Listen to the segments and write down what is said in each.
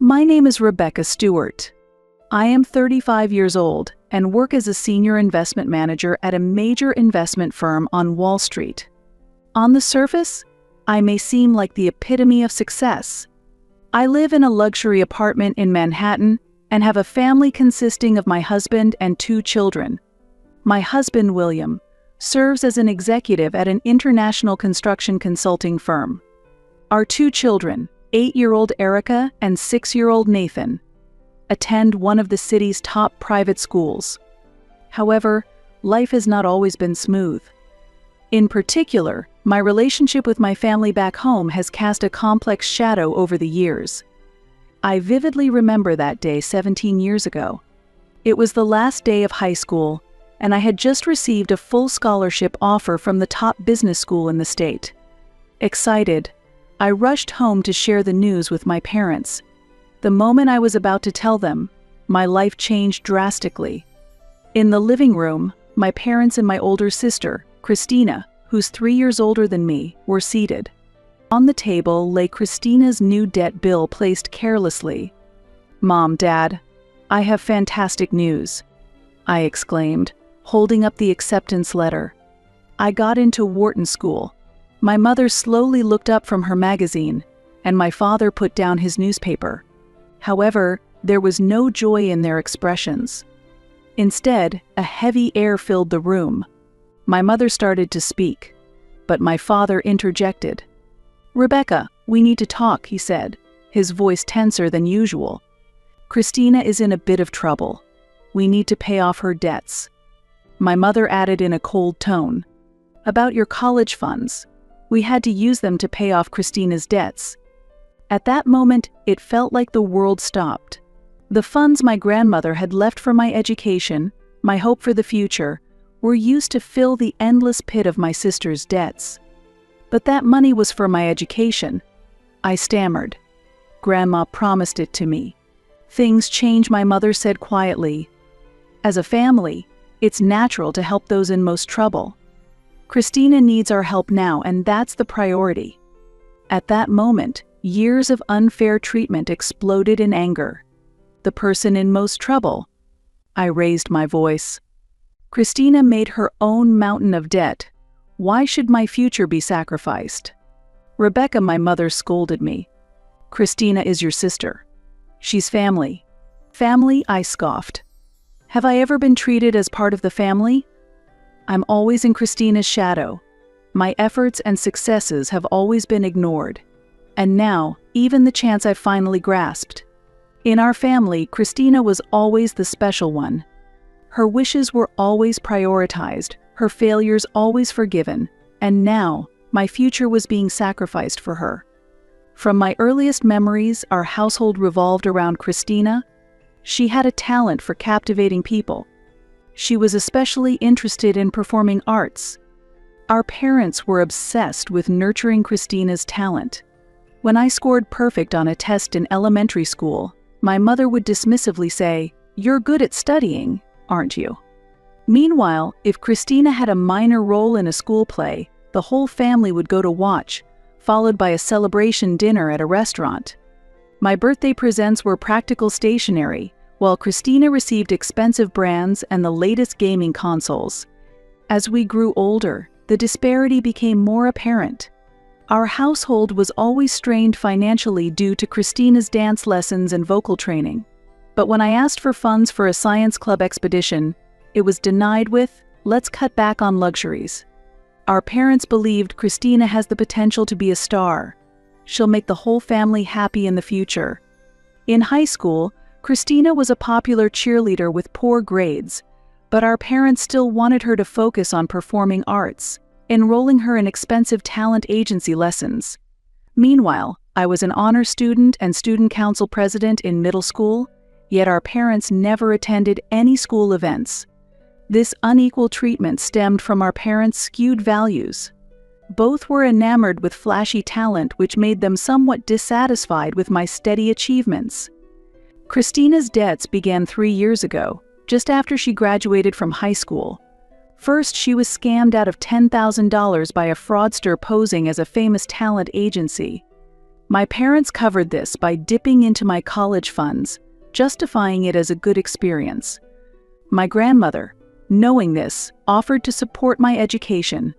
My name is Rebecca Stewart. I am 35 years old and work as a senior investment manager at a major investment firm on Wall Street. On the surface, I may seem like the epitome of success. I live in a luxury apartment in Manhattan and have a family consisting of my husband and 2 children. My husband, William, serves as an executive at an international construction consulting firm. Our 2 children, 8-year-old Erica and 6-year-old Nathan, attend one of the city's top private schools. However, life has not always been smooth. In particular, my relationship with my family back home has cast a complex shadow over the years. I vividly remember that day 17 years ago. It was the last day of high school, and I had just received a full scholarship offer from the top business school in the state. Excited, I rushed home to share the news with my parents. The moment I was about to tell them, my life changed drastically. In the living room, my parents and my older sister, Christina, who's 3 years older than me, were seated. On the table lay Christina's new debt bill placed carelessly. "Mom, Dad, I have fantastic news," I exclaimed, holding up the acceptance letter. I got into Wharton School. My mother slowly looked up from her magazine, and my father put down his newspaper. However, there was no joy in their expressions. Instead, a heavy air filled the room. My mother started to speak, but my father interjected. "Rebecca, we need to talk," he said, his voice tenser than usual. "Christina is in a bit of trouble. We need to pay off her debts." My mother added in a cold tone, "About your college funds. We had to use them to pay off Christina's debts." At that moment, it felt like the world stopped. The funds my grandmother had left for my education, my hope for the future, were used to fill the endless pit of my sister's debts. But that money was for my education. I stammered. "Grandma promised it to me." "Things change," my mother said quietly. "As a family, it's natural to help those in most trouble. Christina needs our help now, and that's the priority." At that moment, years of unfair treatment exploded in anger. "The person in most trouble?" I raised my voice. "Christina made her own mountain of debt. Why should my future be sacrificed?" "Rebecca," my mother scolded me. "Christina is your sister. She's family." "Family?" I scoffed. "Have I ever been treated as part of the family? I'm always in Christina's shadow. My efforts and successes have always been ignored. And now, even the chance I've finally grasped. In our family, Christina was always the special one. Her wishes were always prioritized, her failures always forgiven, and now, my future was being sacrificed for her. From my earliest memories, our household revolved around Christina. She had a talent for captivating people. She was especially interested in performing arts. Our parents were obsessed with nurturing Christina's talent. When I scored perfect on a test in elementary school, my mother would dismissively say, "You're good at studying, aren't you?" Meanwhile, if Christina had a minor role in a school play, the whole family would go to watch, followed by a celebration dinner at a restaurant. My birthday presents were practical stationery, while Christina received expensive brands and the latest gaming consoles. As we grew older, the disparity became more apparent. Our household was always strained financially due to Christina's dance lessons and vocal training. But when I asked for funds for a science club expedition, it was denied with, "Let's cut back on luxuries." Our parents believed Christina has the potential to be a star. She'll make the whole family happy in the future. In high school, Christina was a popular cheerleader with poor grades, but our parents still wanted her to focus on performing arts, enrolling her in expensive talent agency lessons. Meanwhile, I was an honor student and student council president in middle school, yet our parents never attended any school events. This unequal treatment stemmed from our parents' skewed values. Both were enamored with flashy talent, which made them somewhat dissatisfied with my steady achievements. Christina's debts began 3 years ago, just after she graduated from high school. First, she was scammed out of $10,000 by a fraudster posing as a famous talent agency. My parents covered this by dipping into my college funds, justifying it as a good experience. My grandmother, knowing this, offered to support my education.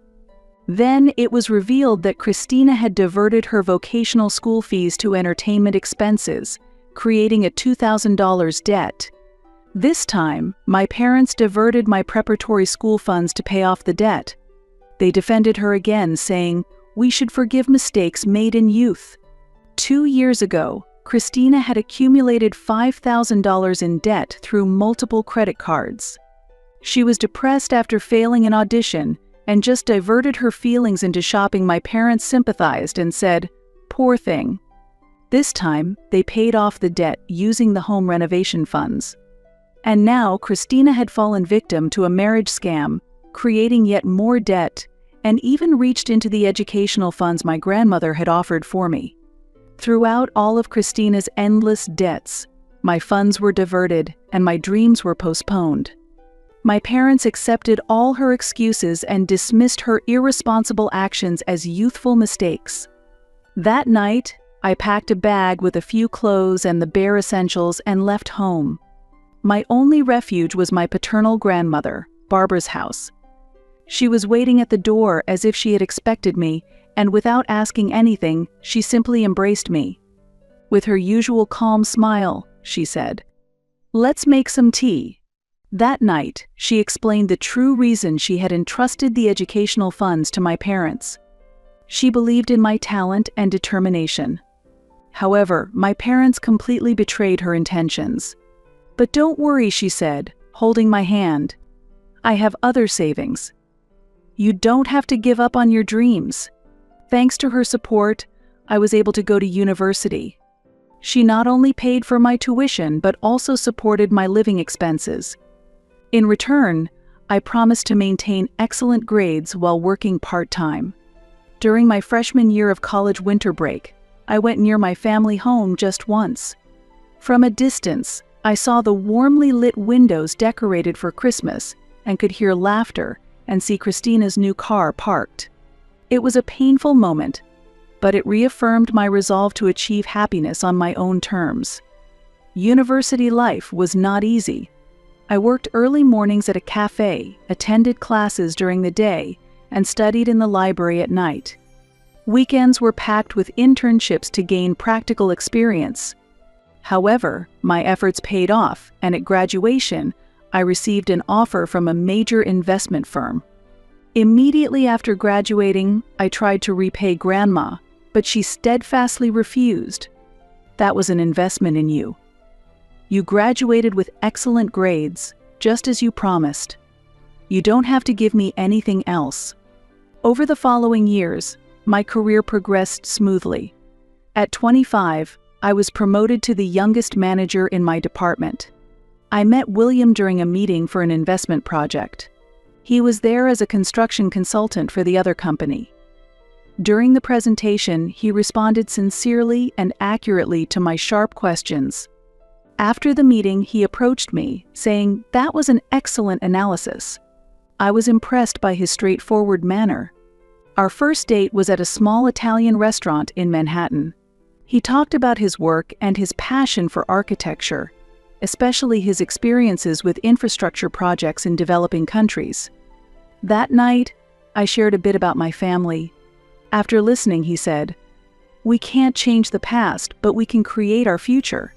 Then it was revealed that Christina had diverted her vocational school fees to entertainment expenses, creating a $2,000 debt. This time, my parents diverted my preparatory school funds to pay off the debt. They defended her again, saying, "We should forgive mistakes made in youth." 2 years ago, Christina had accumulated $5,000 in debt through multiple credit cards. She was depressed after failing an audition and just diverted her feelings into shopping. My parents sympathized and said, "Poor thing." This time, they paid off the debt using the home renovation funds. And now, Christina had fallen victim to a marriage scam, creating yet more debt, and even reached into the educational funds my grandmother had offered for me. Throughout all of Christina's endless debts, my funds were diverted and my dreams were postponed. My parents accepted all her excuses and dismissed her irresponsible actions as youthful mistakes. That night, I packed a bag with a few clothes and the bare essentials and left home. My only refuge was my paternal grandmother, Barbara's house. She was waiting at the door as if she had expected me, and without asking anything, she simply embraced me. With her usual calm smile, she said, "Let's make some tea." That night, she explained the true reason she had entrusted the educational funds to my parents. She believed in my talent and determination. However, my parents completely betrayed her intentions. "But don't worry," she said, holding my hand. "I have other savings. You don't have to give up on your dreams." Thanks to her support, I was able to go to university. She not only paid for my tuition but also supported my living expenses. In return, I promised to maintain excellent grades while working part-time. During my freshman year of college winter break, I went near my family home just once. From a distance, I saw the warmly lit windows decorated for Christmas and could hear laughter and see Christina's new car parked. It was a painful moment, but it reaffirmed my resolve to achieve happiness on my own terms. University life was not easy. I worked early mornings at a cafe, attended classes during the day, and studied in the library at night. Weekends were packed with internships to gain practical experience. However, my efforts paid off, and at graduation, I received an offer from a major investment firm. Immediately after graduating, I tried to repay Grandma, but she steadfastly refused. "That was an investment in you. You graduated with excellent grades, just as you promised. You don't have to give me anything else." Over the following years, my career progressed smoothly. At 25, I was promoted to the youngest manager in my department. I met William during a meeting for an investment project. He was there as a construction consultant for the other company. During the presentation, he responded sincerely and accurately to my sharp questions. After the meeting, he approached me, saying, "That was an excellent analysis." I was impressed by his straightforward manner. Our first date was at a small Italian restaurant in Manhattan. He talked about his work and his passion for architecture, especially his experiences with infrastructure projects in developing countries. That night, I shared a bit about my family. After listening, he said, "We can't change the past, but we can create our future."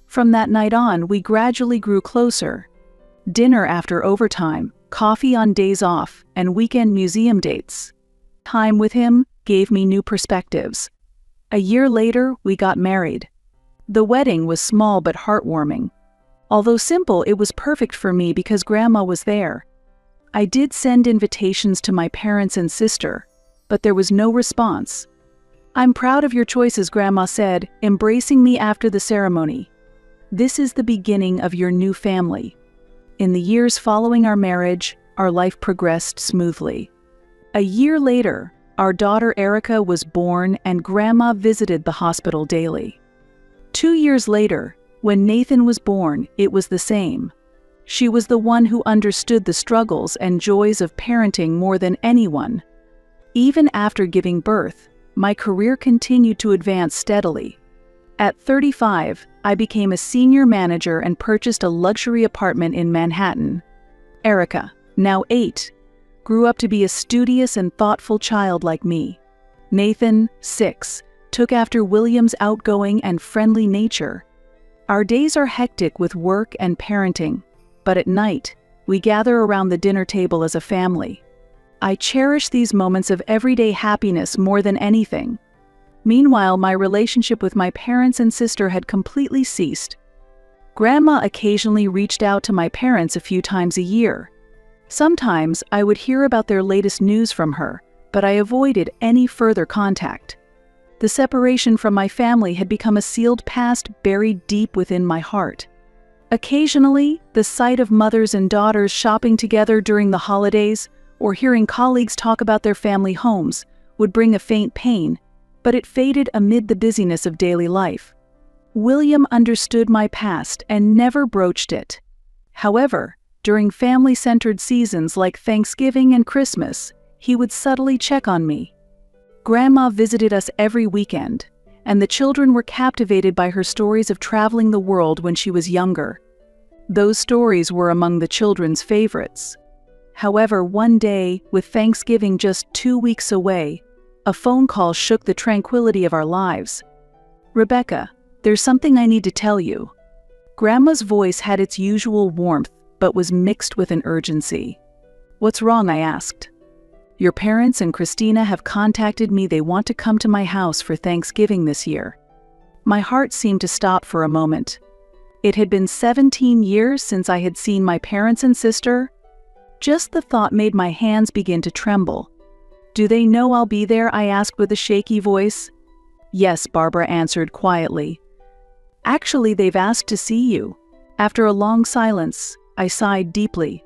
From that night on, we gradually grew closer. Dinner after overtime, coffee on days off, and weekend museum dates. Time with him gave me new perspectives. A year later, we got married. The wedding was small but heartwarming. Although simple, it was perfect for me because Grandma was there. I did send invitations to my parents and sister, but there was no response. "I'm proud of your choices," Grandma said, embracing me after the ceremony. "This is the beginning of your new family." In the years following our marriage, our life progressed smoothly. A year later, our daughter Erica was born and Grandma visited the hospital daily. 2 years later, when Nathan was born, it was the same. She was the one who understood the struggles and joys of parenting more than anyone. Even after giving birth, my career continued to advance steadily. At 35, I became a senior manager and purchased a luxury apartment in Manhattan. Erica, now 8, grew up to be a studious and thoughtful child like me. Nathan, 6, took after William's outgoing and friendly nature. Our days are hectic with work and parenting, but at night, we gather around the dinner table as a family. I cherish these moments of everyday happiness more than anything. Meanwhile, my relationship with my parents and sister had completely ceased. Grandma occasionally reached out to my parents a few times a year. Sometimes I would hear about their latest news from her, but I avoided any further contact. The separation from my family had become a sealed past buried deep within my heart. Occasionally, the sight of mothers and daughters shopping together during the holidays or hearing colleagues talk about their family homes would bring a faint pain, but it faded amid the busyness of daily life. William understood my past and never broached it. However, during family-centered seasons like Thanksgiving and Christmas, he would subtly check on me. Grandma visited us every weekend, and the children were captivated by her stories of traveling the world when she was younger. Those stories were among the children's favorites. However, one day, with Thanksgiving just 2 weeks away, a phone call shook the tranquility of our lives. "Rebecca, there's something I need to tell you." Grandma's voice had its usual warmth, but was mixed with an urgency. "What's wrong?" I asked. "Your parents and Christina have contacted me. They want to come to my house for Thanksgiving this year." My heart seemed to stop for a moment. It had been 17 years since I had seen my parents and sister. Just the thought made my hands begin to tremble. "Do they know I'll be there?" I asked with a shaky voice. "Yes," Barbara answered quietly. "Actually, they've asked to see you." After a long silence, I sighed deeply.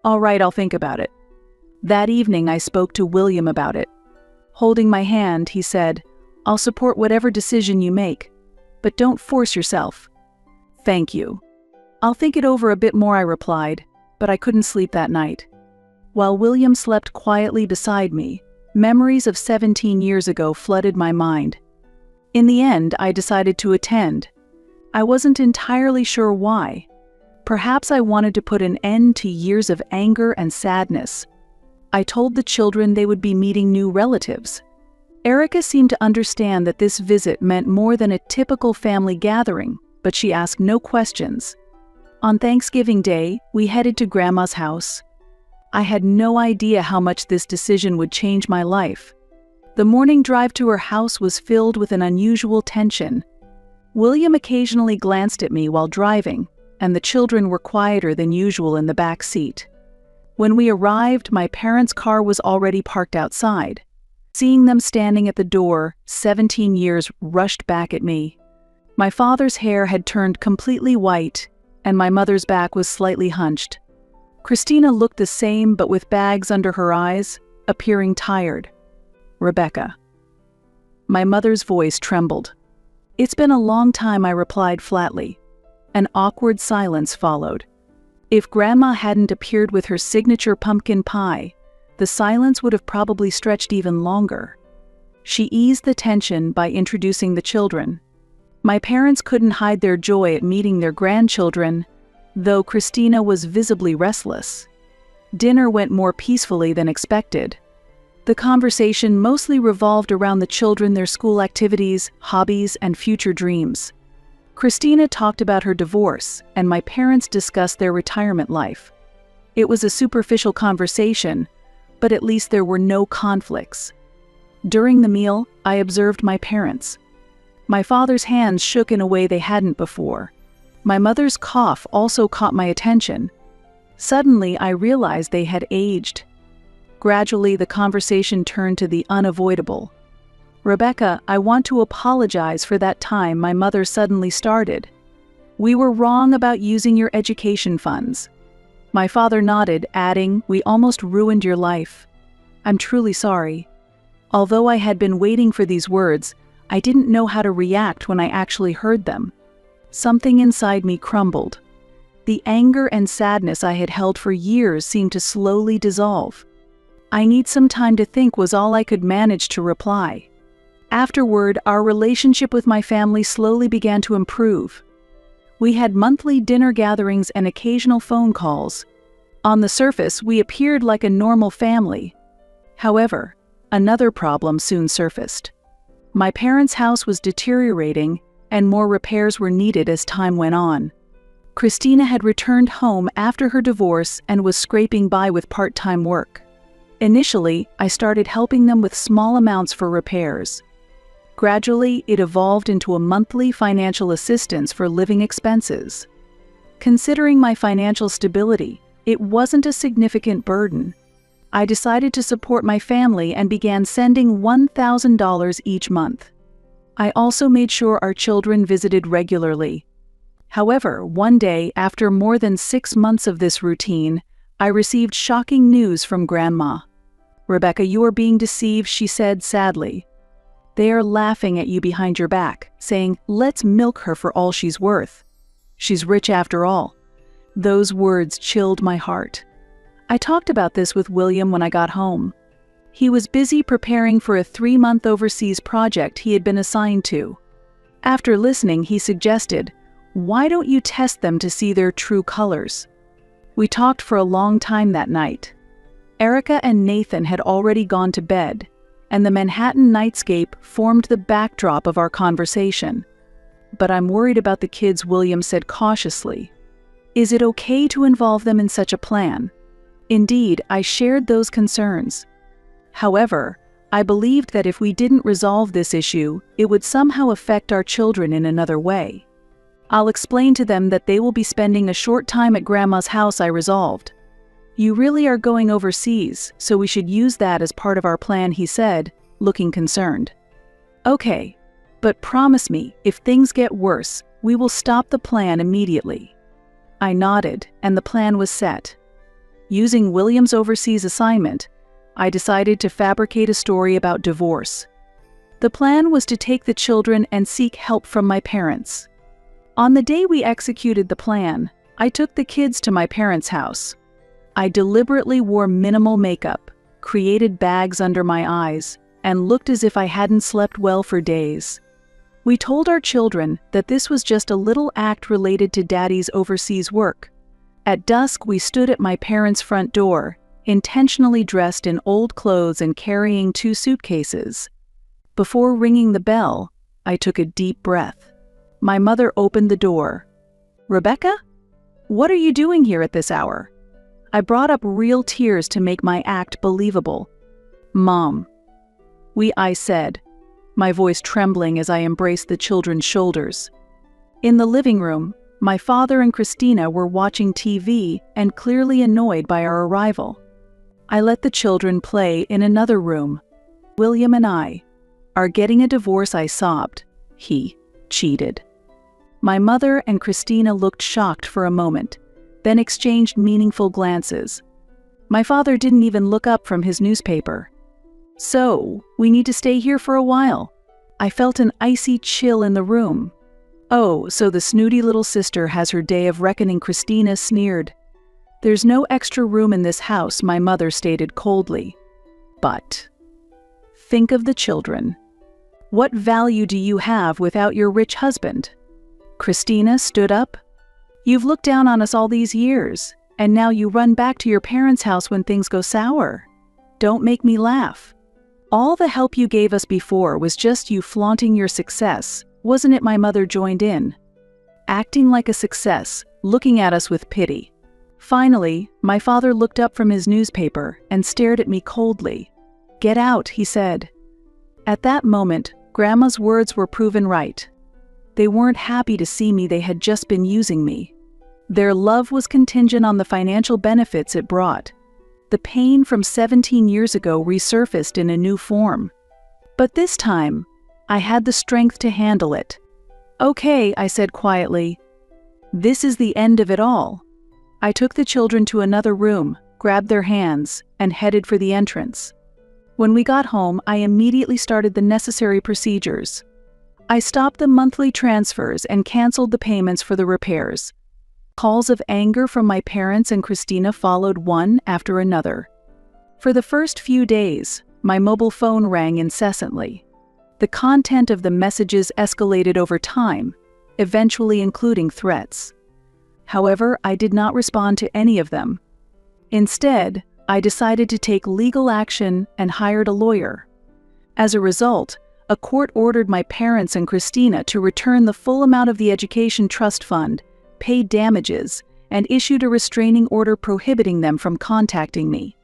"All right, I'll think about it." That evening, I spoke to William about it. Holding my hand, he said, "I'll support whatever decision you make, but don't force yourself." "Thank you. I'll think it over a bit more," I replied, but I couldn't sleep that night. While William slept quietly beside me, memories of 17 years ago flooded my mind. In the end, I decided to attend. I wasn't entirely sure why. Perhaps I wanted to put an end to years of anger and sadness. I told the children they would be meeting new relatives. Erica seemed to understand that this visit meant more than a typical family gathering, but she asked no questions. On Thanksgiving Day, we headed to Grandma's house. I had no idea how much this decision would change my life. The morning drive to her house was filled with an unusual tension. William occasionally glanced at me while driving, and the children were quieter than usual in the back seat. When we arrived, my parents' car was already parked outside. Seeing them standing at the door, 17 years rushed back at me. My father's hair had turned completely white, and my mother's back was slightly hunched. Christina looked the same, but with bags under her eyes, appearing tired. "Rebecca." My mother's voice trembled. "It's been a long time," I replied flatly. An awkward silence followed. If Grandma hadn't appeared with her signature pumpkin pie, the silence would have probably stretched even longer. She eased the tension by introducing the children. My parents couldn't hide their joy at meeting their grandchildren, though Christina was visibly restless. Dinner went more peacefully than expected. The conversation mostly revolved around the children, their school activities, hobbies, and future dreams. Christina talked about her divorce, and my parents discussed their retirement life. It was a superficial conversation, but at least there were no conflicts. During the meal, I observed my parents. My father's hands shook in a way they hadn't before. My mother's cough also caught my attention. Suddenly, I realized they had aged. Gradually, the conversation turned to the unavoidable. "Rebecca, I want to apologize for that time," my mother suddenly started. "We were wrong about using your education funds." My father nodded, adding, "We almost ruined your life. I'm truly sorry." Although I had been waiting for these words, I didn't know how to react when I actually heard them. Something inside me crumbled. The anger and sadness I had held for years seemed to slowly dissolve. "I need some time to think," was all I could manage to reply. Afterward, our relationship with my family slowly began to improve. We had monthly dinner gatherings and occasional phone calls. On the surface, we appeared like a normal family. However, another problem soon surfaced. My parents' house was deteriorating, and more repairs were needed as time went on. Christina had returned home after her divorce and was scraping by with part-time work. Initially, I started helping them with small amounts for repairs. Gradually, it evolved into a monthly financial assistance for living expenses. Considering my financial stability, it wasn't a significant burden. I decided to support my family and began sending $1,000 each month. I also made sure our children visited regularly. However, one day, after more than 6 months of this routine, I received shocking news from Grandma. "Rebecca, you are being deceived," she said sadly. "They are laughing at you behind your back, saying, 'Let's milk her for all she's worth. She's rich after all.'" Those words chilled my heart. I talked about this with William when I got home. He was busy preparing for a 3-month overseas project he had been assigned to. After listening, he suggested, "Why don't you test them to see their true colors?" We talked for a long time that night. Erica and Nathan had already gone to bed, and the Manhattan nightscape formed the backdrop of our conversation. "But I'm worried about the kids," William said cautiously. "Is it okay to involve them in such a plan?" Indeed, I shared those concerns. However, I believed that if we didn't resolve this issue, it would somehow affect our children in another way. "I'll explain to them that they will be spending a short time at Grandma's house," I resolved. "You really are going overseas, so we should use that as part of our plan," he said, looking concerned. "Okay, but promise me, if things get worse, we will stop the plan immediately." I nodded, and the plan was set. Using William's overseas assignment, I decided to fabricate a story about divorce. The plan was to take the children and seek help from my parents. On the day we executed the plan, I took the kids to my parents' house. I deliberately wore minimal makeup, created bags under my eyes, and looked as if I hadn't slept well for days. We told our children that this was just a little act related to Daddy's overseas work. At dusk, we stood at my parents' front door, intentionally dressed in old clothes and carrying 2 suitcases. Before ringing the bell, I took a deep breath. My mother opened the door. "Rebecca? What are you doing here at this hour?" I brought up real tears to make my act believable. "Mom." I said, my voice trembling as I embraced the children's shoulders. In the living room, my father and Christina were watching TV and clearly annoyed by our arrival. I let the children play in another room. "William and I are getting a divorce," I sobbed. "He cheated." My mother and Christina looked shocked for a moment, then exchanged meaningful glances. My father didn't even look up from his newspaper. "So, we need to stay here for a while." I felt an icy chill in the room. "Oh, so the snooty little sister has her day of reckoning," Christina sneered. "There's no extra room in this house," my mother stated coldly. "But think of the children. What value do you have without your rich husband?" Christina stood up. "You've looked down on us all these years, and now you run back to your parents' house when things go sour. Don't make me laugh. All the help you gave us before was just you flaunting your success, wasn't it?" My mother joined in, acting like a success, looking at us with pity. Finally, my father looked up from his newspaper and stared at me coldly. "Get out," he said. At that moment, Grandma's words were proven right. They weren't happy to see me, they had just been using me. Their love was contingent on the financial benefits it brought. The pain from 17 years ago resurfaced in a new form. But this time, I had the strength to handle it. "Okay," I said quietly. "This is the end of it all." I took the children to another room, grabbed their hands, and headed for the entrance. When we got home, I immediately started the necessary procedures. I stopped the monthly transfers and canceled the payments for the repairs. Calls of anger from my parents and Christina followed one after another. For the first few days, my mobile phone rang incessantly. The content of the messages escalated over time, eventually including threats. However, I did not respond to any of them. Instead, I decided to take legal action and hired a lawyer. As a result, a court ordered my parents and Christina to return the full amount of the education trust fund, paid damages, and issued a restraining order prohibiting them from contacting me.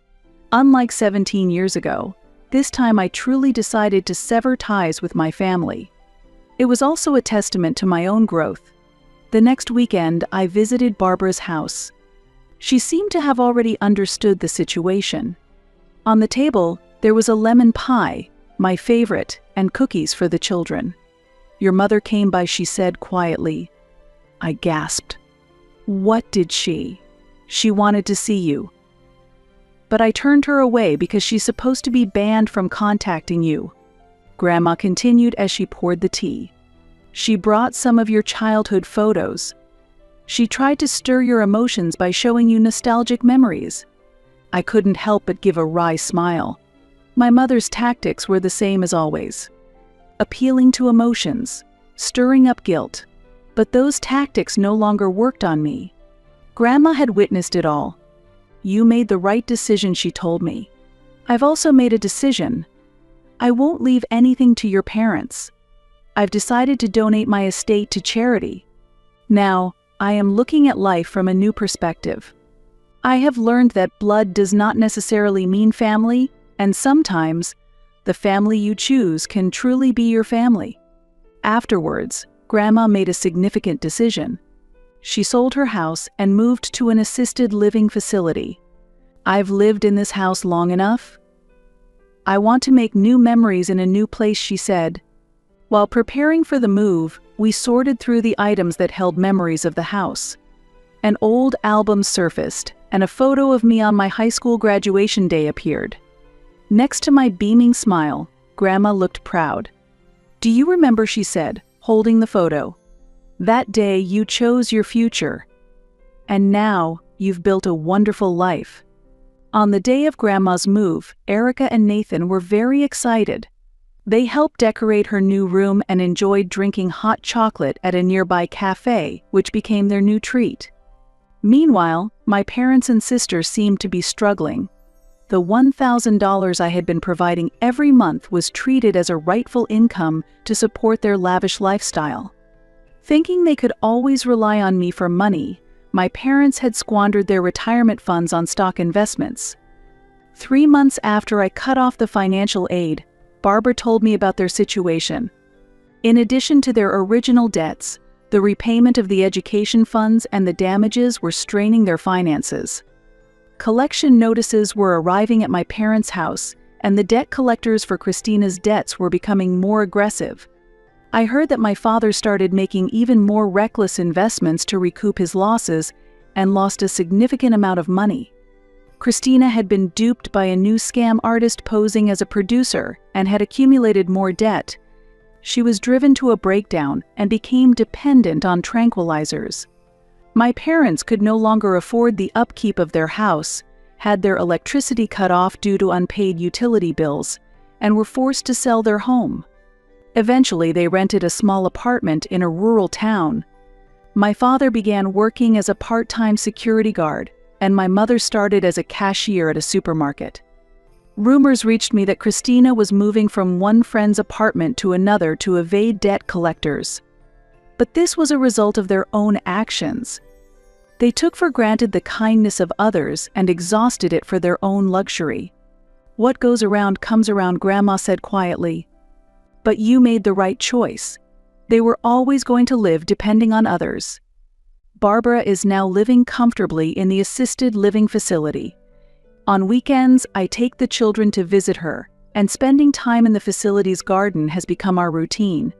Unlike 17 years ago, this time I truly decided to sever ties with my family. It was also a testament to my own growth. The next weekend, I visited Barbara's house. She seemed to have already understood the situation. On the table, there was a lemon pie, my favorite, and cookies for the children. "Your mother came by," she said quietly. I gasped. "What did she?" "She wanted to see you." "But I turned her away because she's supposed to be banned from contacting you," Grandma continued as she poured the tea. "She brought some of your childhood photos. She tried to stir your emotions by showing you nostalgic memories." I couldn't help but give a wry smile. My mother's tactics were the same as always. Appealing to emotions, stirring up guilt. But those tactics no longer worked on me. Grandma had witnessed it all. "You made the right decision," she told me. "I've also made a decision. I won't leave anything to your parents. I've decided to donate my estate to charity. Now, I am looking at life from a new perspective. I have learned that blood does not necessarily mean family, and sometimes, the family you choose can truly be your family." Afterwards, Grandma made a significant decision. She sold her house and moved to an assisted living facility. "I've lived in this house long enough. I want to make new memories in a new place," she said. While preparing for the move, we sorted through the items that held memories of the house. An old album surfaced, and a photo of me on my high school graduation day appeared. Next to my beaming smile, Grandma looked proud. "Do you remember," she said, holding the photo, "that day you chose your future. And now, you've built a wonderful life." On the day of Grandma's move, Erica and Nathan were very excited. They helped decorate her new room and enjoyed drinking hot chocolate at a nearby cafe, which became their new treat. Meanwhile, my parents and sisters seemed to be struggling. The $1,000 I had been providing every month was treated as a rightful income to support their lavish lifestyle. Thinking they could always rely on me for money, my parents had squandered their retirement funds on stock investments. 3 months after I cut off the financial aid, Barbara told me about their situation. In addition to their original debts, the repayment of the education funds and the damages were straining their finances. Collection notices were arriving at my parents' house, and the debt collectors for Christina's debts were becoming more aggressive. I heard that my father started making even more reckless investments to recoup his losses and lost a significant amount of money. Christina had been duped by a new scam artist posing as a producer and had accumulated more debt. She was driven to a breakdown and became dependent on tranquilizers. My parents could no longer afford the upkeep of their house, had their electricity cut off due to unpaid utility bills, and were forced to sell their home. Eventually, they rented a small apartment in a rural town. My father began working as a part-time security guard, and my mother started as a cashier at a supermarket. Rumors reached me that Christina was moving from one friend's apartment to another to evade debt collectors. But this was a result of their own actions. They took for granted the kindness of others and exhausted it for their own luxury. "What goes around comes around," Grandma said quietly. "But you made the right choice. They were always going to live depending on others." Barbara is now living comfortably in the assisted living facility. On weekends, I take the children to visit her, and spending time in the facility's garden has become our routine.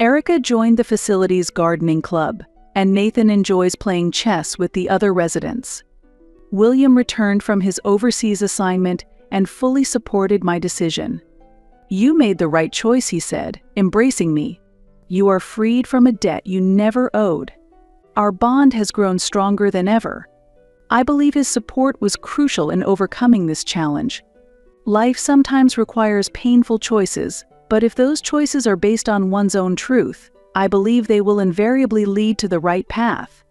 Erica joined the facility's gardening club, and Nathan enjoys playing chess with the other residents. William returned from his overseas assignment and fully supported my decision. "You made the right choice," he said, embracing me. "You are freed from a debt you never owed." Our bond has grown stronger than ever. I believe his support was crucial in overcoming this challenge. Life sometimes requires painful choices, But if those choices are based on one's own truth, I believe they will invariably lead to the right path.